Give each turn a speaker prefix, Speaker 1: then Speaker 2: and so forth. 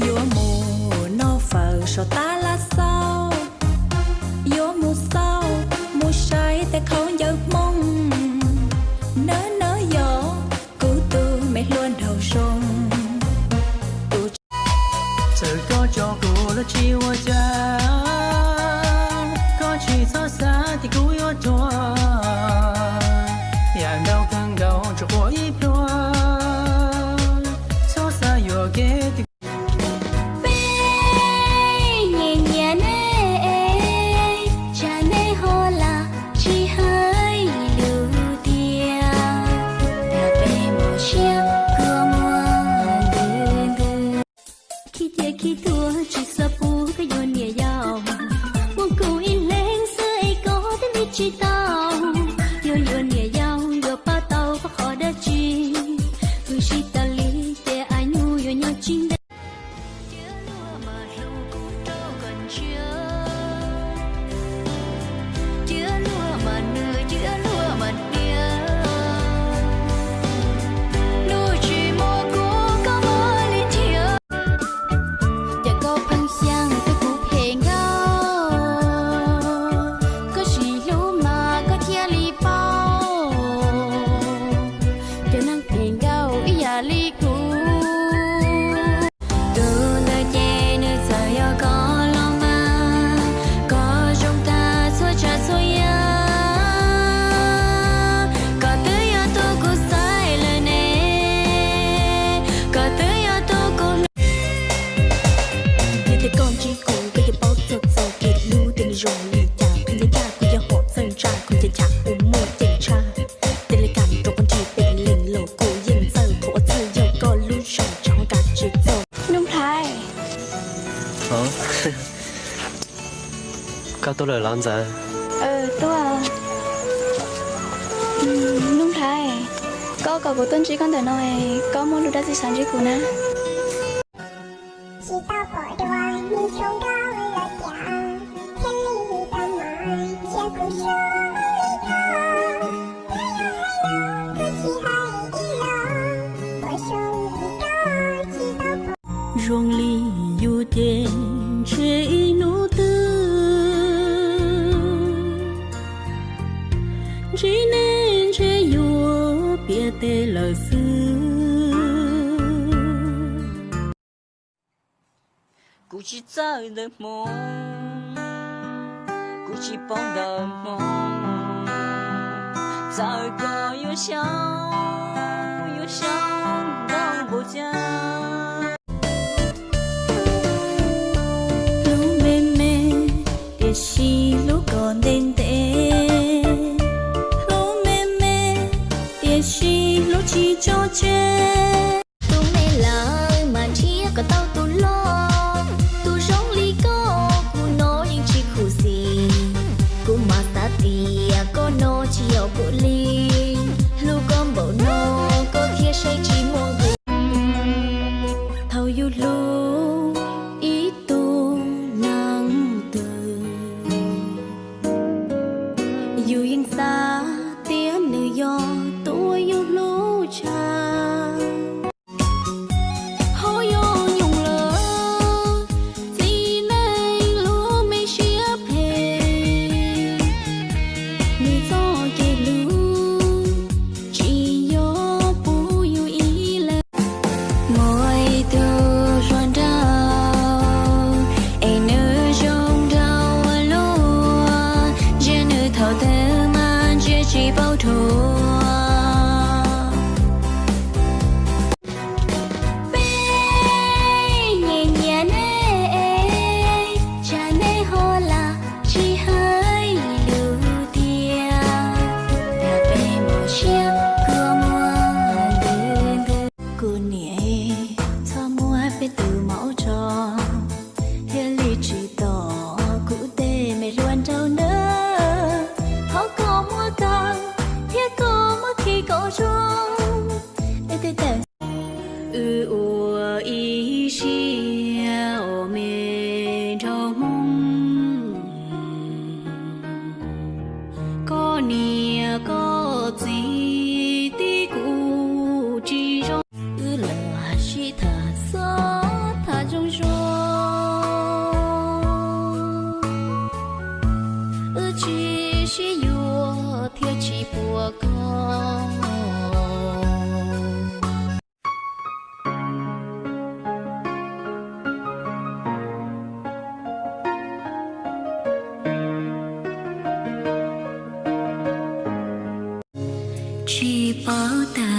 Speaker 1: vô mùa nó phở sao ta là sao vô mùa sau mùa say ta không giấc mong nỡ gió cứ từ mẹ luôn đầu sông
Speaker 2: giờ có cho cô là chiều cha có chỉ xa xa thì cô yêu choอย่างเราทั้งเราจะขออีพรัวxóa xa vừa ghé thì
Speaker 3: khi thua chỉ sợ phú cái dồn nhẹ dao muốn cầu in lên xưa ấy có đến biết chỉ tao dồn nhẹ dao dồn ba tao có khó đã chi cứ chỉ ta lý để ai nhu dồn nhau chính đấy chưa lúa mà lâu cũng đâu gần chưa lúa mà nửa chưa lúa mà
Speaker 2: có tôi lời làm gì?
Speaker 4: Tôi à. Đúng thay. Có cậu của tuân chỉ con đời nói có muốn được đa di sản chỉ của na.
Speaker 5: Chỉ tao bỏ đôi như không đó là giả. Thiên lý ta mãi che cũng sớm lý thơ. Cứ chỉ hay đi lo. Bởi sông đi đó chỉ tao bỏ.
Speaker 3: Ruộng ly dù tiền chế nụ tư. Chỉ nên chế dùa bia tê lời xưa. Cô chỉ chơi đời mong, cô chỉ bóng đời mong. Giờ có yêu sóng đông bộ cha. Lúc mê mê, để xì lúc còn đêm tê. Chỉ lúc chỉ cho chơi tôi mê lại mà chia cả tao tôi lo tôi giống lý có cô nói những chi khổ gì cô mà ta tìa có nó chỉ ở bộ ly lưu con bộ nó có kia say chỉ mong về thâu yêu lu ý tu nắng từ dù yên xa tiếng nữ do tôi yêu lũ cha hối yêu nhung lỡ gì nên lũ mê chia phê người do kề lũ chỉ do bù yêu ý lệ ngồi từ ruộng đào em nơi trong đào lúa trên nơi thảo thế mà chỉ bao thù. Có gì tí cụ chỉ trong là chỉ thà gió thà trong
Speaker 1: ở ta